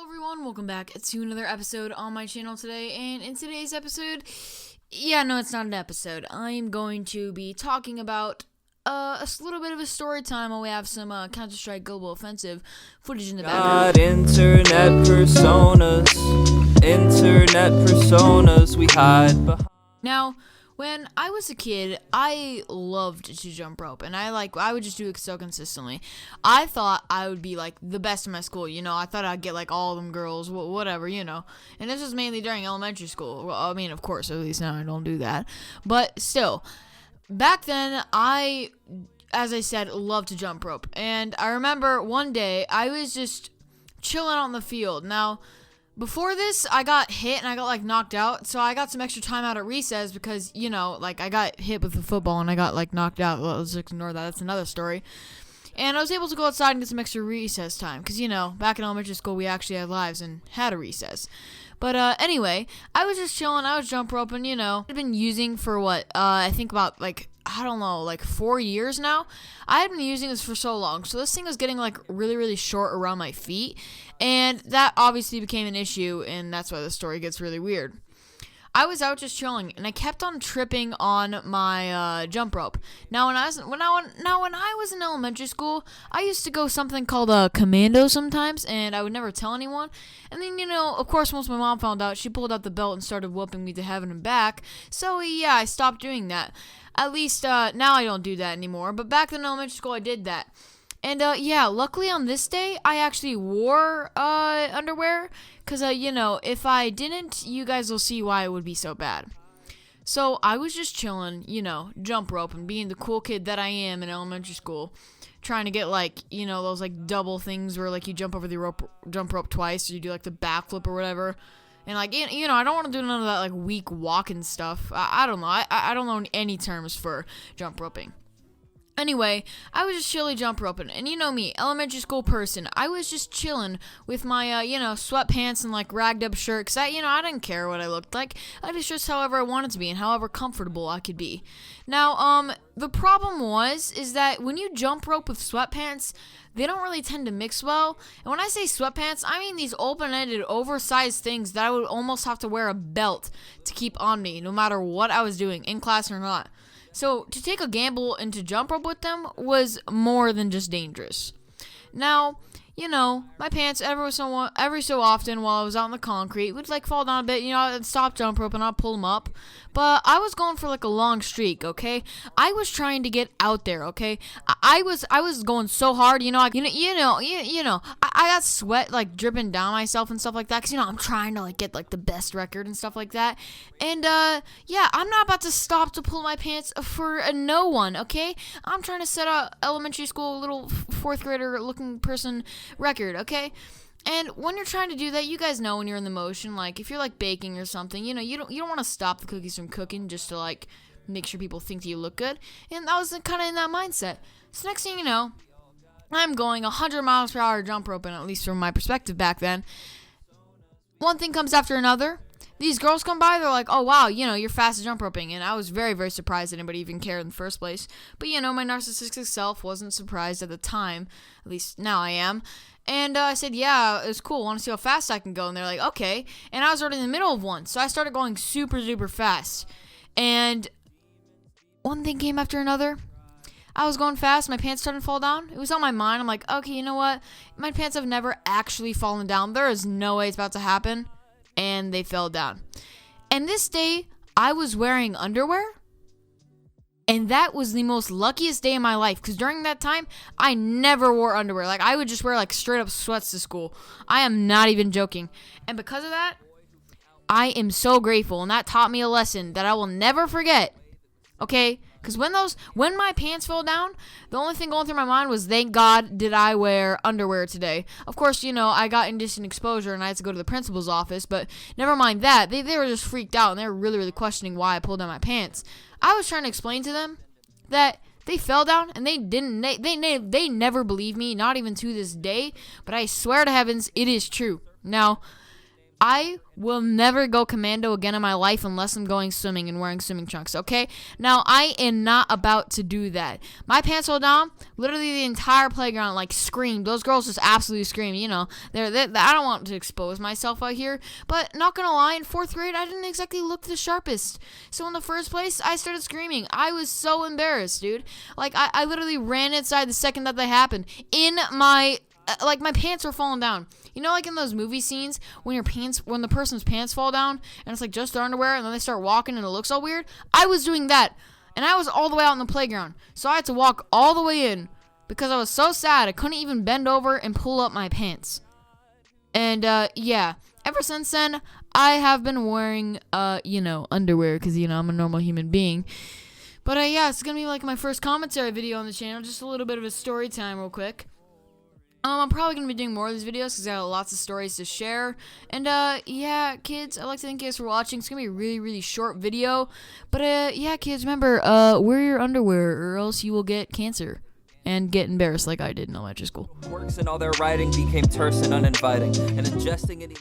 Everyone, welcome back to another episode on my channel today, and in today's episode, it's not an episode. I'm going to be talking about a little bit of a story time while we have some Counter-Strike Global Offensive footage in the background. Internet personas, we hide behind. Now, when I was a kid, I loved to jump rope, and I would just do it so consistently. I thought I would be, the best in my school, I thought I'd get, all them girls, whatever, and this was mainly during elementary school. Well, I mean, of course, at least now I don't do that, but still, back then, as I said, loved to jump rope, and I remember one day, I was just chilling on the field. Now, before this, I got hit and I got, knocked out, so I got some extra time out at recess because, I got hit with the football and I got, knocked out. Well, let's ignore that. That's another story. And I was able to go outside and get some extra recess time because, back in elementary school, we actually had lives and had a recess. But, anyway, I was just chilling. I was jump roping, I'd been using for I think about, 4 years now. I had been using this for so long, so this thing was getting, really, really short around my feet, and that obviously became an issue, and that's why the story gets really weird. I was out just chilling, and I kept on tripping on my jump rope. Now, when I was in elementary school, I used to go something called a commando sometimes, and I would never tell anyone. And then, of course, once my mom found out, she pulled out the belt and started whooping me to heaven and back. So, yeah, I stopped doing that. At least, now I don't do that anymore. But back in elementary school, I did that. And, luckily on this day, I actually wore, underwear, because, if I didn't, you guys will see why it would be so bad. So, I was just chilling, jump rope, and being the cool kid that I am in elementary school, trying to get, those, double things where, you jump over the jump rope twice, or you do, the backflip or whatever. And, I don't want to do none of that, weak walking stuff. I don't know. I don't know any terms for jump roping. Anyway, I was just chilly jump roping, and me, elementary school person, I was just chilling with my, sweatpants and, ragged up shirt, because I didn't care what I looked like. I was just however I wanted to be and however comfortable I could be. Now, the problem is that when you jump rope with sweatpants, they don't really tend to mix well. And when I say sweatpants, I mean these open-ended, oversized things that I would almost have to wear a belt to keep on me, no matter what I was doing, in class or not. So, to take a gamble and to jump rope with them was more than just dangerous. Now, my pants every so often while I was out in the concrete would fall down a bit, I'd stop jump rope and I'd pull them up. But I was going for a long streak, okay? I was trying to get out there, okay? I was going so hard, I got sweat dripping down myself and stuff like that, because I'm trying to get the best record and stuff like that. And I'm not about to stop to pull my pants for no one, okay? I'm trying to set a elementary school little fourth grader looking person record, okay? And when you're trying to do that, you guys know when you're in the motion, if you're baking or something, you don't want to stop the cookies from cooking just to make sure people think that you look good. And I was kind of in that mindset. So next thing you know, I'm going 100 miles per hour jump roping, at least from my perspective back then. One thing comes after another. These girls come by, they're like, oh, wow, you're fast at jump roping. And I was very, very surprised that anybody even cared in the first place. But, my narcissistic self wasn't surprised at the time. At least now I am. And I said, yeah, it's cool. I want to see how fast I can go. And they're like, okay. And I was already in the middle of one. So I started going super, super fast. And one thing came after another. I was going fast. My pants started to fall down. It was on my mind. I'm like, okay, you know what? My pants have never actually fallen down. There is no way it's about to happen. And they fell down. And this day, I was wearing underwear. And that was the most luckiest day of my life. Because during that time, I never wore underwear. I would just wear, straight up sweats to school. I am not even joking. And because of that, I am so grateful. And that taught me a lesson that I will never forget. Okay? Because when my pants fell down, the only thing going through my mind was, thank God did I wear underwear today. Of course, I got indecent exposure and I had to go to the principal's office, but never mind that. They were just freaked out and they were really, really questioning why I pulled down my pants. I was trying to explain to them that they fell down and they never believed me, not even to this day, but I swear to heavens, it is true. Now, I will never go commando again in my life unless I'm going swimming and wearing swimming trunks, okay? Now, I am not about to do that. My pants fell down. Literally the entire playground, like, screamed. Those girls just absolutely screamed, you know. I don't want to expose myself out here. But, not gonna lie, in 4th grade, I didn't exactly look the sharpest. So, in the first place, I started screaming. I was so embarrassed, dude. Like, I literally ran inside the second that happened. My pants were falling down. You know, like in those movie scenes when the person's pants fall down and it's like just their underwear and then they start walking and it looks all weird? I was doing that. And I was all the way out in the playground. So I had to walk all the way in because I was so sad I couldn't even bend over and pull up my pants. And, yeah. Ever since then, I have been wearing, underwear because, I'm a normal human being. But, yeah, it's going to be like my first commentary video on the channel. Just a little bit of a story time real quick. I'm probably going to be doing more of these videos because I have lots of stories to share. And, yeah, kids, I'd like to thank you guys for watching. It's going to be a really, really short video. But, yeah, kids, remember, wear your underwear or else you will get cancer and get embarrassed like I did in elementary school. Works and all their writing became terse and uninviting, and ingesting any